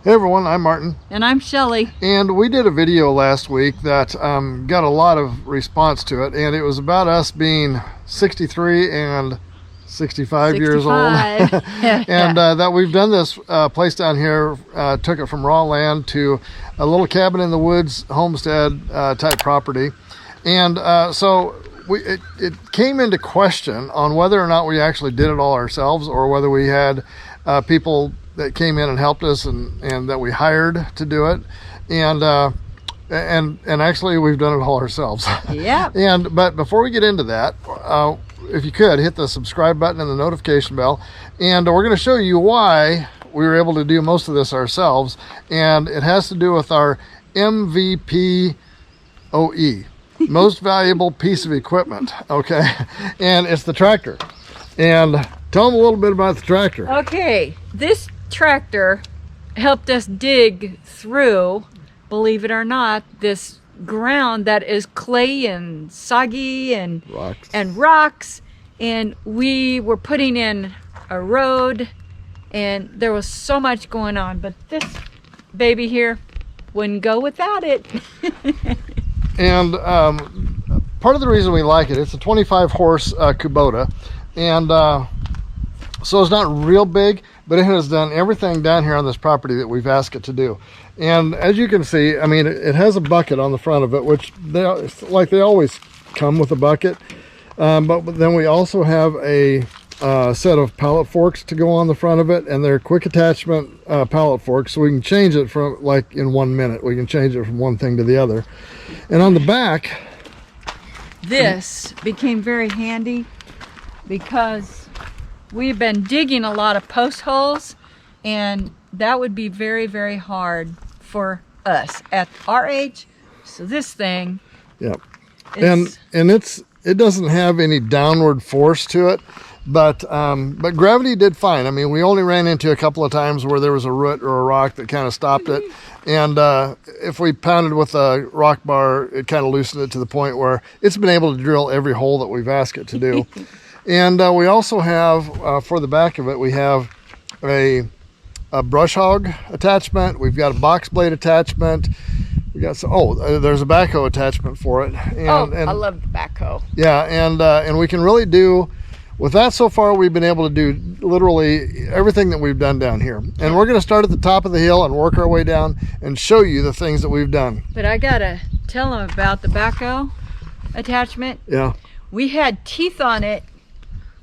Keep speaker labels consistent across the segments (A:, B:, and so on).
A: Hey everyone, I'm Martin.
B: And I'm Shelley.
A: And we did a video last week that got a lot of response to it, and it was about us being 63 and 65 years old. And that we've done this place down here, took it from raw land to a little cabin in the woods homestead type property. And so it came into question on whether or not we actually did it all ourselves, or whether we had people that came in and helped us and that we hired to do it. And actually we've done it all ourselves.
B: Yeah.
A: But before we get into that, if you could hit the subscribe button and the notification bell, and we're going to show you why we were able to do most of this ourselves. And it has to do with our MVP OE, most valuable piece of equipment. Okay. And it's the tractor. And tell them a little bit about the tractor.
B: Okay, this tractor helped us dig through, believe it or not, this ground that is clay and soggy and rocks, and we were putting in a road, and there was so much going on, but this baby here wouldn't go without it.
A: And part of the reason we like it, it's a 25 horse Kubota, and so it's not real big, but it has done everything down here on this property that we've asked it to do. And as you can see, I mean, it has a bucket on the front of it, which they always come with a bucket. But then we also have a set of pallet forks to go on the front of it, and they're quick attachment pallet forks, so we can change it from, like, in 1 minute. We can change it from one thing to the other. And on the back,
B: this became very handy because we've been digging a lot of post holes, and that would be very, very hard for us at our age. So this thing,
A: yeah, and it doesn't have any downward force to it, but gravity did fine. I mean, we only ran into a couple of times where there was a root or a rock that kind of stopped it, and if we pounded with a rock bar, it kind of loosened it to the point where it's been able to drill every hole that we've asked it to do. And we also have, for the back of it, we have a brush hog attachment. We've got a box blade attachment. We got some, there's a backhoe attachment for it. And
B: I love the backhoe.
A: Yeah, and we can really do, with that so far, we've been able to do literally everything that we've done down here. And we're going to start at the top of the hill and work our way down and show you the things that we've done.
B: But I got to tell them about the backhoe attachment.
A: Yeah.
B: We had teeth on it.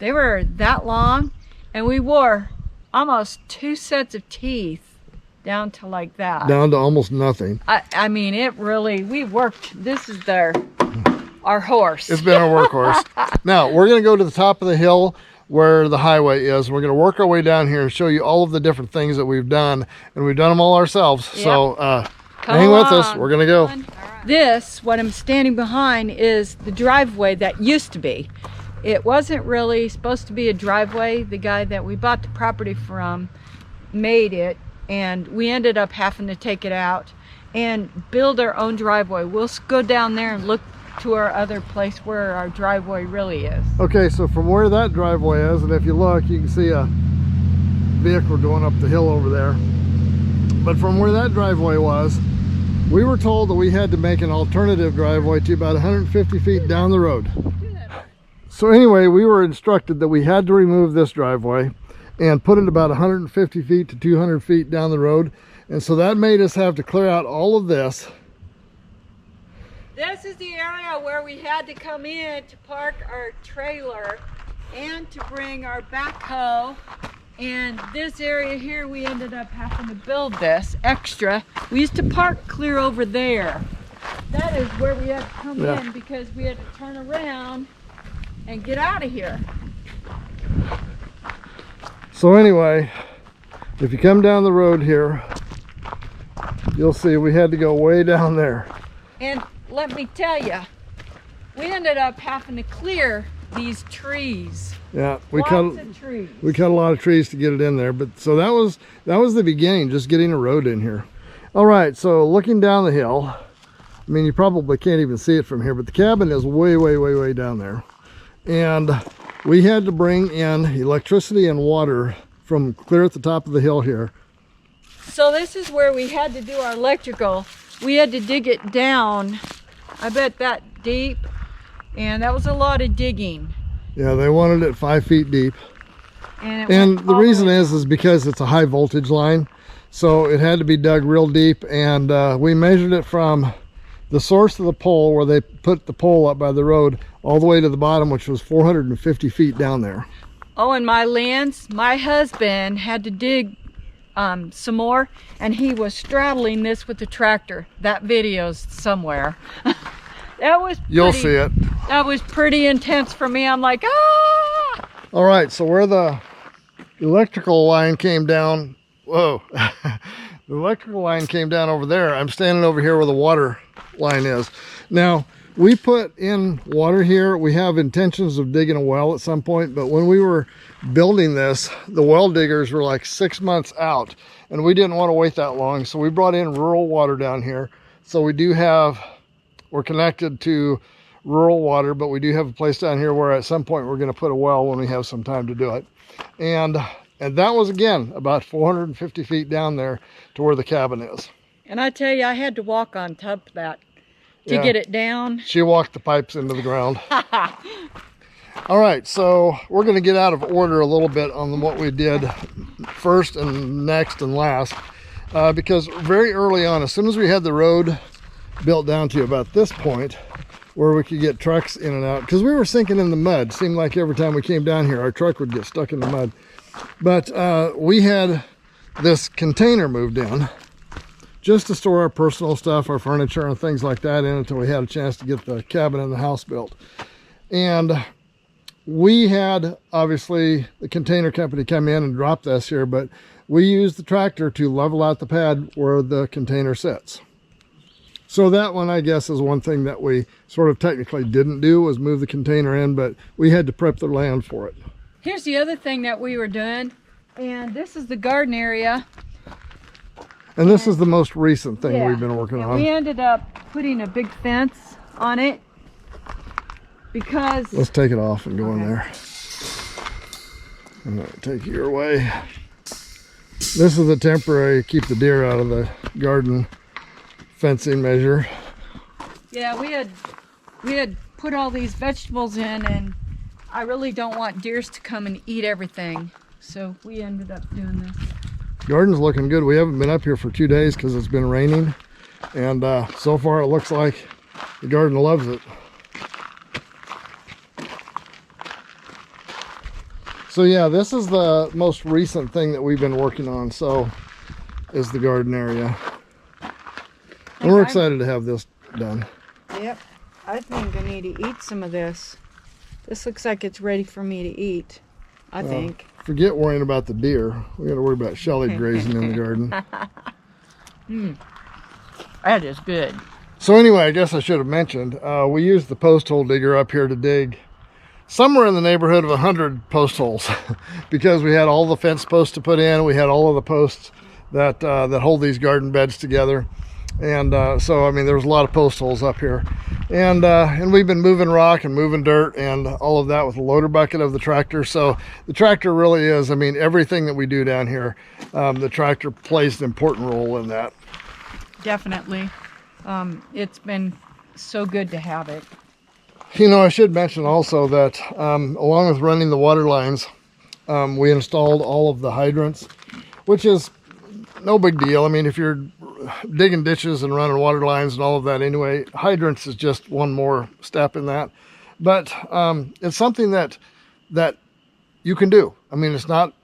B: They were that long, and we wore almost 2 sets of teeth down to like that.
A: Down to almost nothing.
B: I mean, it really, we worked. This is our horse.
A: It's been our workhorse. Now, we're going to go to the top of the hill where the highway is. We're going to work our way down here and show you all of the different things that we've done, and we've done them all ourselves. Yep. So hang with us. We're going to go.
B: This, what I'm standing behind, is the driveway that used to be. It wasn't really supposed to be a driveway. The guy that we bought the property from made it, and we ended up having to take it out and build our own driveway. We'll go down there and look to our other place where our driveway really is.
A: Okay, so from where that driveway is, and if you look, you can see a vehicle going up the hill over there. But from where that driveway was, we were told that we had to make an alternative driveway to about 150 feet down the road. So anyway, we were instructed that we had to remove this driveway and put it about 150 feet to 200 feet down the road. And so that made us have to clear out all of this.
B: This is the area where we had to come in to park our trailer and to bring our backhoe. And this area here, we ended up having to build this extra. We used to park clear over there. That is where we had to come in because we had to turn around and get out of here.
A: So anyway, if you come down the road here, you'll see we had to go way down there.
B: And let me tell you, we ended up having to clear these trees.
A: Yeah,
B: we cut
A: a lot of trees to get it in there, but so that was the beginning, just getting a road in here. All right, so looking down the hill, I mean, you probably can't even see it from here, but the cabin is way, way, way, way down there. And we had to bring in electricity and water from clear at the top of the hill here.
B: So this is where we had to do our electrical. We had to dig it down, I bet that deep, and that was a lot of digging.
A: Yeah, they wanted it 5 feet deep.
B: And
A: the reason is because it's a high voltage line. So it had to be dug real deep, and we measured it from the source of the pole where they put the pole up by the road all the way to the bottom, which was 450 feet down there.
B: Oh, and my husband had to dig some more, and he was straddling this with the tractor. That video's somewhere. That was
A: You'll see it.
B: That was pretty intense for me. I'm like, ah!
A: All right, so where the electrical line came down, whoa, the electrical line came down over there. I'm standing over here where the water line is. Now, we put in water here. We have intentions of digging a well at some point, but when we were building this, the well diggers were like 6 months out, and we didn't want to wait that long, so we brought in rural water down here. So we're connected to rural water, but we do have a place down here where at some point we're going to put a well when we have some time to do it. And that was, again, about 450 feet down there to where the cabin is.
B: And I tell you, I had to walk on top of that to get it down.
A: She walked the pipes into the ground. All right, so we're going to get out of order a little bit on what we did first and next and last, because very early on, as soon as we had the road built down to about this point where we could get trucks in and out, because we were sinking in the mud. Seemed like every time we came down here, our truck would get stuck in the mud. But we had this container moved in just to store our personal stuff, our furniture and things like that in until we had a chance to get the cabin and the house built. And we had, obviously, the container company come in and drop this here, but we used the tractor to level out the pad where the container sits. So that one, I guess, is one thing that we sort of technically didn't do, was move the container in, but we had to prep the land for it.
B: Here's the other thing that we were doing, and this is the garden area.
A: And this is the most recent thing we've been working on.
B: We ended up putting a big fence on it because...
A: Let's take it off and go in there. I'm going to take your way. This is a temporary, keep the deer out of the garden fencing measure.
B: Yeah, we had put all these vegetables in, and I really don't want deers to come and eat everything. So we ended up doing this.
A: Garden's looking good. We haven't been up here for 2 days because it's been raining, and so far it looks like the garden loves it. So yeah, this is the most recent thing that we've been working on, so is the garden area. And we're excited to have this done.
B: Yep, I think I need to eat some of this. This looks like it's ready for me to eat, I think.
A: Forget worrying about the deer. We got to worry about Shelley grazing in the garden.
B: That is good.
A: So anyway, I guess I should have mentioned, we used the post hole digger up here to dig somewhere in the neighborhood of 100 post holes because we had all the fence posts to put in. We had all of the posts that hold these garden beds together. And so, I mean, there was a lot of post holes up here. And we've been moving rock and moving dirt and all of that with the loader bucket of the tractor. So the tractor really is, I mean, everything that we do down here, the tractor plays an important role in that.
B: Definitely. It's been so good to have it.
A: You know, I should mention also that along with running the water lines, we installed all of the hydrants, which is no big deal. I mean, if you're digging ditches and running water lines and all of that anyway, hydrants is just one more step in that. But it's something that you can do. I mean, it's not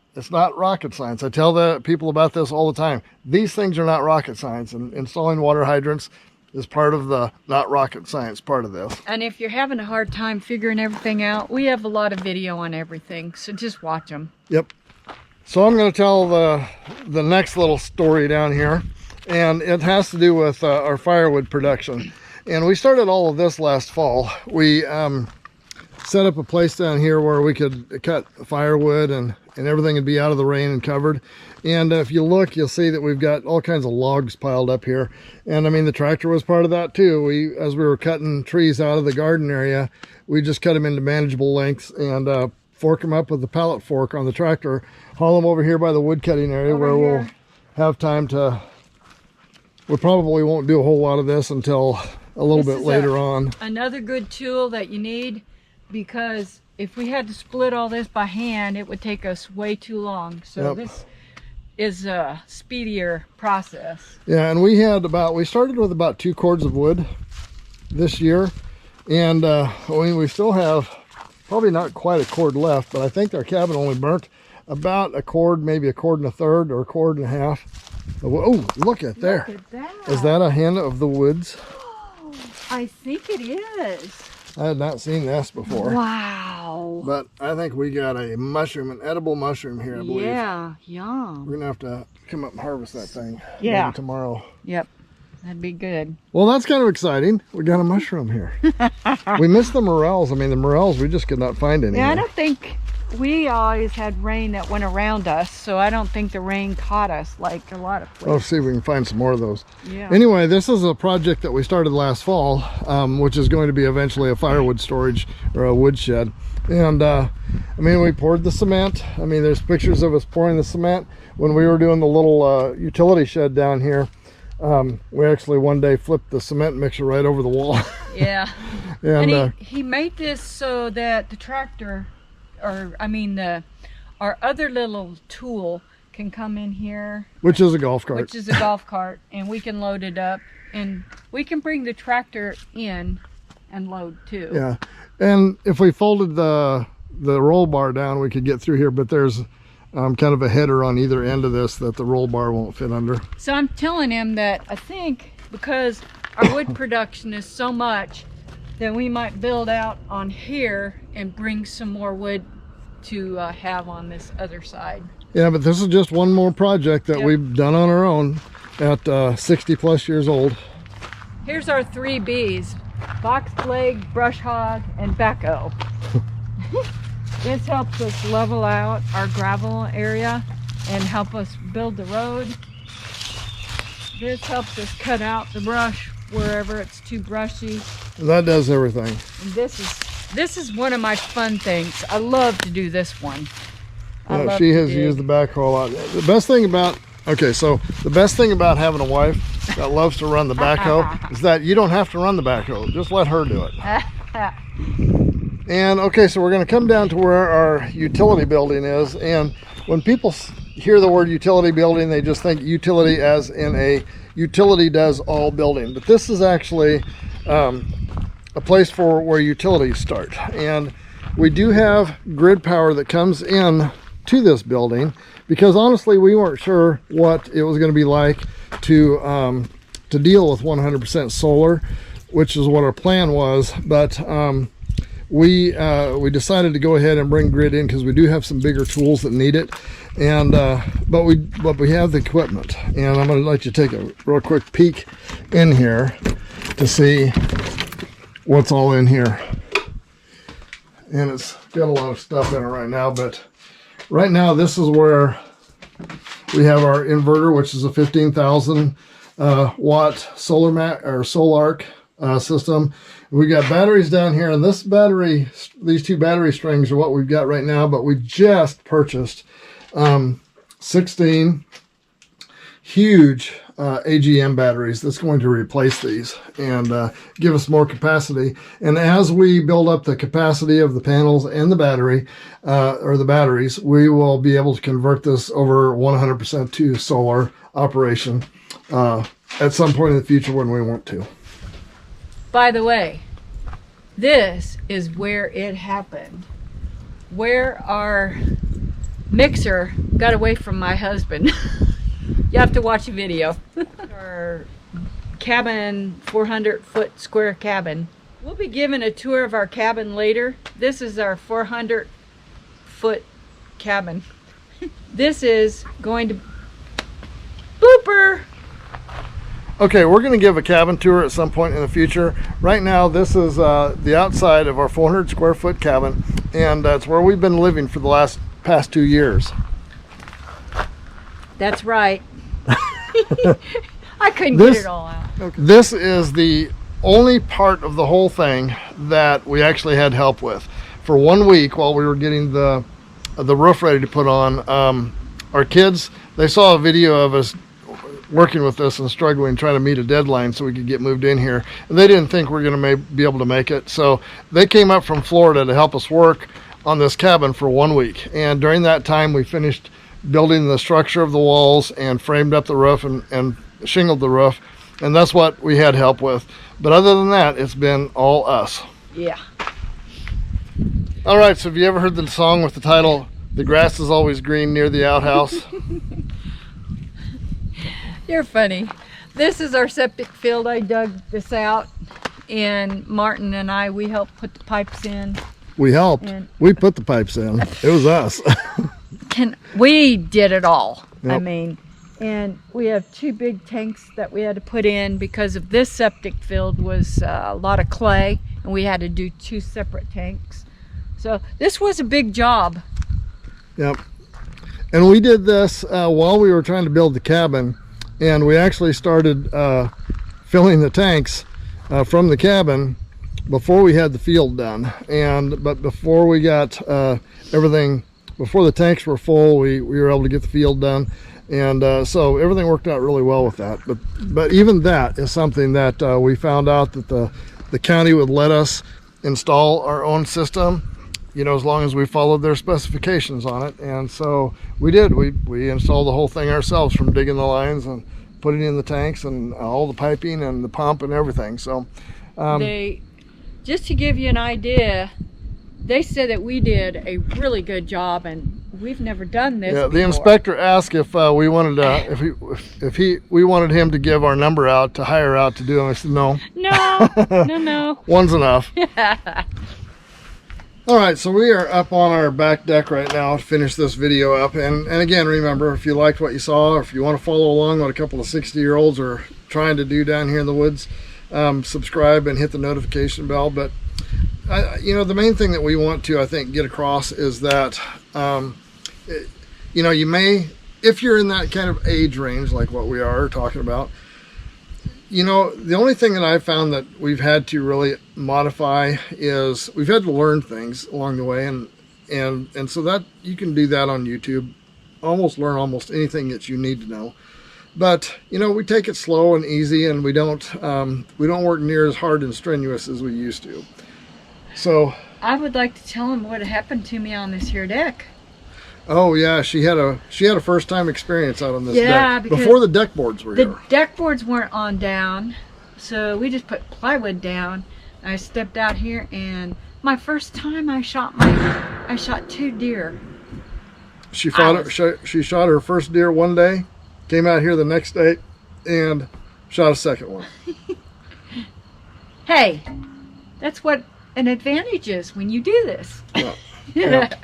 A: rocket science. I tell the people about this all the time. These things are not rocket science, and installing water hydrants is part of the not rocket science part of this.
B: And if you're having a hard time figuring everything out, we have a lot of video on everything, so just watch them.
A: Yep. So I'm going to tell the next little story down here, and it has to do with our firewood production. And we started all of this last fall. We set up a place down here where we could cut firewood and everything would be out of the rain and covered. And if you look, you'll see that we've got all kinds of logs piled up here. And I mean, the tractor was part of that too. As we were cutting trees out of the garden area, we just cut them into manageable lengths and fork them up with the pallet fork on the tractor, haul them over here by the wood cutting area where we'll have time to. We probably won't do a whole lot of this until a little bit later on.
B: Another good tool that you need, because if we had to split all this by hand, it would take us way too long. So this is a speedier process.
A: Yeah, and we started with about 2 cords of wood this year, and we still have probably not quite a cord left, but I think our cabin only burnt about a cord, maybe a cord and a third or a cord and a half. Oh, look at there.
B: Look at that.
A: Is that a hen of the woods?
B: Oh, I think it is.
A: I had not seen this before.
B: Wow.
A: But I think we got a mushroom, an edible mushroom here, I believe.
B: Yeah, yum.
A: We're going to have to come up and harvest that thing
B: maybe
A: tomorrow.
B: Yep, that'd be good.
A: Well, that's kind of exciting. We got a mushroom here. We missed the morels. I mean, the morels, we just could not find any.
B: Yeah, I don't think, we always had rain that went around us, so I don't think the rain caught us like a lot of places.
A: Let's see if we can find some more of those.
B: Yeah.
A: Anyway, this is a project that we started last fall, which is going to be eventually a firewood storage or a wood shed. And I mean, we poured the cement. I mean, there's pictures of us pouring the cement. When we were doing the little utility shed down here, we actually one day flipped the cement mixer right over the wall.
B: Yeah.
A: And
B: he made this so that the tractor, or I mean our other little tool, can come in here,
A: which is a golf cart.
B: Which is a golf cart, and we can load it up, and we can bring the tractor in and load too.
A: Yeah, and if we folded the roll bar down, we could get through here, but there's kind of a header on either end of this that the roll bar won't fit under. So
B: I'm telling him that I think because our wood production is so much, then we might build out on here and bring some more wood to have on this other side.
A: Yeah, but this is just one more project that we've done on our own at 60 plus years old.
B: Here's our 3 B's: box leg, brush hog, and backhoe. This helps us level out our gravel area and help us build the road. This helps us cut out the brush wherever it's too brushy.
A: That does everything.
B: And this is one of my fun things. I love to do this one.
A: She has used the backhoe a lot. The best thing about having a wife that loves to run the backhoe is that you don't have to run the backhoe. Just let her do it. And okay, so we're going to come down to where our utility building is. And when people hear the word utility building, they just think utility as in a utility does all building. But this is actually a place for where utilities start. And we do have grid power that comes in to this building, because honestly we weren't sure what it was going to be like to deal with 100% solar, which is what our plan was. But we decided to go ahead and bring grid in because we do have some bigger tools that need it, and but we have the equipment. And I'm going to let you take a real quick peek in here to see what's all in here. And it's got a lot of stuff in it right now, but right now this is where we have our inverter, which is a 15,000 watt solar system. We got batteries down here, and these 2 battery strings are what we've got right now, but we just purchased 16 huge AGM batteries that's going to replace these and give us more capacity. And as we build up the capacity of the panels and the battery, or the batteries, we will be able to convert this over 100% to solar operation at some point in the future when we want to.
B: By the way, this is where it happened, where our mixer got away from my husband. You have to watch a video. Our cabin, 400-foot square cabin. We'll be giving a tour of our cabin later. This is our 400-foot cabin. This is going to... Blooper!
A: Okay, we're going to give a cabin tour at some point in the future. Right now, this is the outside of our 400 square foot cabin, and that's where we've been living for the past 2 years.
B: That's right. I couldn't get it all out.
A: Okay. This is the only part of the whole thing that we actually had help with. For 1 week while we were getting the roof ready to put on, our kids, they saw a video of us working with us and struggling, trying to meet a deadline so we could get moved in here. And they didn't think we were going to be able to make it. So they came up from Florida to help us work on this cabin for 1 week. And during that time, we finished building the structure of the walls and framed up the roof and shingled the roof. And that's what we had help with. But other than that, it's been all us.
B: Yeah.
A: All right, so have you ever heard the song with the title, "The Grass is Always Green Near the Outhouse"?
B: You're funny. This is our septic field. I dug this out, and Martin and I, we helped put the pipes in.
A: We helped. We put the pipes in. It was us.
B: We did it all.
A: Yep.
B: I mean, and we have 2 big tanks that we had to put in because of this septic field was a lot of clay, and we had to do 2 separate tanks. So this was a big job.
A: Yep. And we did this while we were trying to build the cabin, and we actually started filling the tanks from the cabin before we had the field done. But before we got everything, before the tanks were full, we were able to get the field done. And so everything worked out really well with that. But even that is something that we found out that the county would let us install our own system, you know, as long as we followed their specifications on it. And so we did. We installed the whole thing ourselves, from digging the lines and putting in the tanks and all the piping and the pump and everything. So
B: just to give you an idea, they said that we did a really good job, and we've never done this.
A: Yeah,
B: before.
A: The inspector asked if we wanted we wanted him to give our number out to hire out to do it. I said no. No. One's enough. All right, so we are up on our back deck right now to finish this video up. And again, remember, if you liked what you saw, or if you want to follow along what a couple of 60-year-olds are trying to do down here in the woods, subscribe and hit the notification bell. But you know, the main thing that we want to, I think, get across is that you know, you may, if you're in that kind of age range like what we are talking about, you know, the only thing that I've found that we've had to really modify is we've had to learn things along the way, and so that you can do that on YouTube, learn almost anything that you need to know. But you know, we take it slow and easy, and we don't work near as hard and strenuous as we used to. So
B: I would like to tell him what happened to me on this here deck.
A: Oh yeah, she had a first time experience out on this deck
B: because
A: before the deck boards were here.
B: The deck boards weren't on down, so we just put plywood down. I stepped out here, and my first time I shot 2 deer. She
A: shot her first deer one day, came out here the next day, and shot a second one.
B: Hey, that's what an advantage is when you do this.
A: Yeah.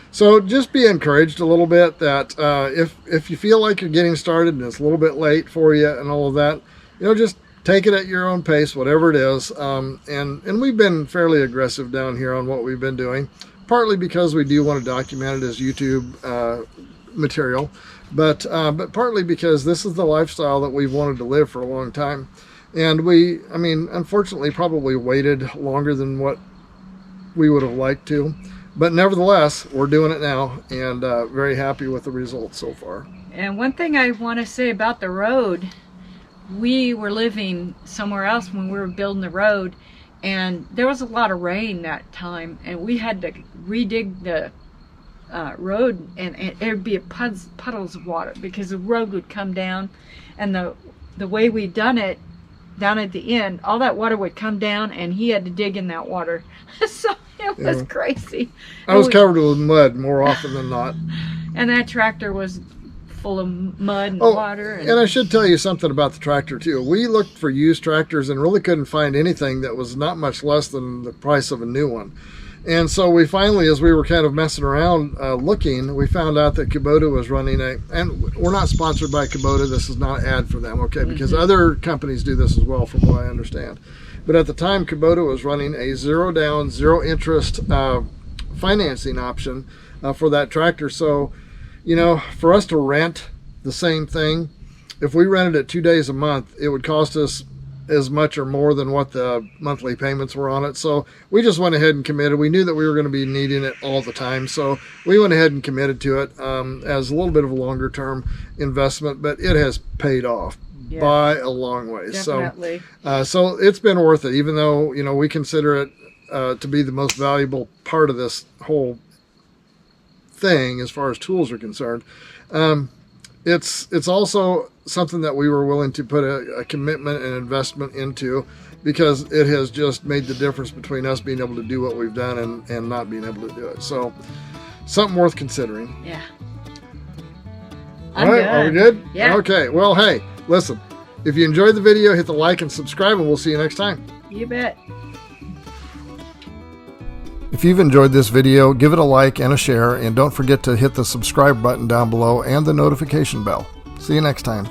A: So just be encouraged a little bit that if you feel like you're getting started and it's a little bit late for you and all of that, you know, just take it at your own pace, whatever it is. And we've been fairly aggressive down here on what we've been doing, partly because we do want to document it as YouTube material, but partly because this is the lifestyle that we've wanted to live for a long time. And I mean, unfortunately, probably waited longer than what we would have liked to. But nevertheless, we're doing it now, and very happy with the results so far.
B: And one thing I want to say about the road, we were living somewhere else when we were building the road, and there was a lot of rain that time, and we had to redig the road, and there'd be puddles of water because the road would come down, and the way we'd done it, down at the end, all that water would come down, and he had to dig in that water. So it was crazy.
A: I was covered with mud more often than not.
B: And that tractor was full of mud and water.
A: And I should tell you something about the tractor too. We looked for used tractors and really couldn't find anything that was not much less than the price of a new one. And so we finally, as we were kind of messing around looking, we found out that Kubota was running and we're not sponsored by Kubota. This is not an ad for them, okay? Because other companies do this as well, from what I understand. But at the time, Kubota was running a 0 down, 0 interest financing option for that tractor. So, you know, for us to rent the same thing, if we rented it 2 days a month, it would cost us as much or more than what the monthly payments were on it. So we just went ahead and committed. We knew that we were going to be needing it all the time. So we went ahead and committed to it as a little bit of a longer term investment, but it has paid off by a long way.
B: Definitely.
A: So it's been worth it, even though, we consider it to be the most valuable part of this whole thing as far as tools are concerned. It's also something that we were willing to put a commitment and investment into, because it has just made the difference between us being able to do what we've done and not being able to do it. So something worth considering.
B: Yeah.
A: All right, are we good?
B: Yeah.
A: Okay, well, hey, listen, if you enjoyed the video, hit the like and subscribe, and we'll see you next time.
B: You bet.
A: If you've enjoyed this video, give it a like and a share, and don't forget to hit the subscribe button down below and the notification bell. See you next time.